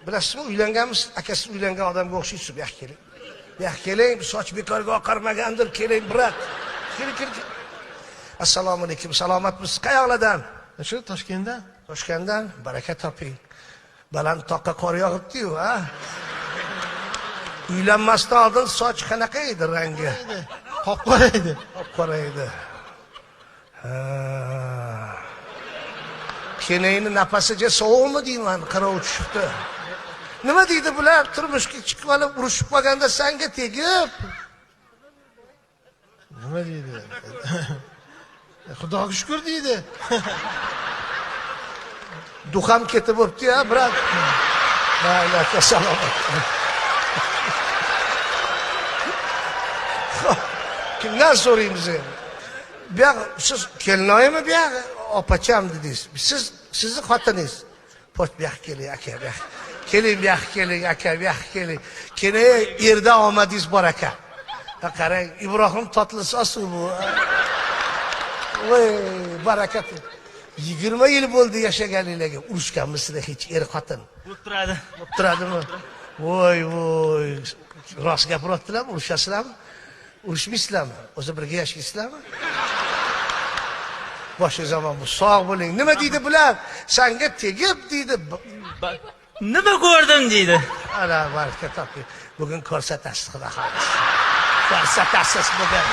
Bilasizmi, uylanganmiz, akasi uylangan odamga o'xshaysiz. Bu yoqqa keling. Bu yoqqa keling, soch bekorga oqarmagandir, keling, brat. Keling. Assalomu alaykum, salomatmisiz? Qayoqlardan? Shu Toshkentdan. Toshkentdan, baraka toping. Baland toqqa qor yog'ibdi-yu, ha? Uylanmasdan oldin soch qanaqa edi rangi? Qop-qora edi. Qop-qora edi. Kenayni nafasiga sovuqmi deyman, qirov tushibdi. Nima deydi bular? Turmushga chiqib olib urushib qolganda senga tegib. Nima deydi? Xudoga shukr deydi. Duxam ketib o'tdi-ya, brat. Mayli, salomat. Kimdan so'raymiz endi? Bu yoq siz kelinoyimi bu yoq? Opacham dedingiz. Sizni xotiningiz. Po'ch bu yoqqa keling, aka, bu yoqqa. Keling bu yoqqa keling, aka, bu yoqqa keling. Kenay erda omadingiz bor aka. Qarang, Ibrohim Totlisosu bu. Voy, barakat. 20 yil bo'ldi yashaganinglarga. Urushganmisizlar hech er xotin? O'tiradi. O'tiradimi? Voy. Rost gapiryaptilarmi? Urushasizlarmi? Urushmaysizlarmi? O'zi birga yashaysizlarmi? Boshqa zamon bu. Sog' bo'ling. Nima deydi bular? Senga tegib deydi. Nima ko'rdim deydi. Ana, baraka toping. Bugun ko'rsatasiz, xudo xohlasa. Ko'rsatasiz bugun.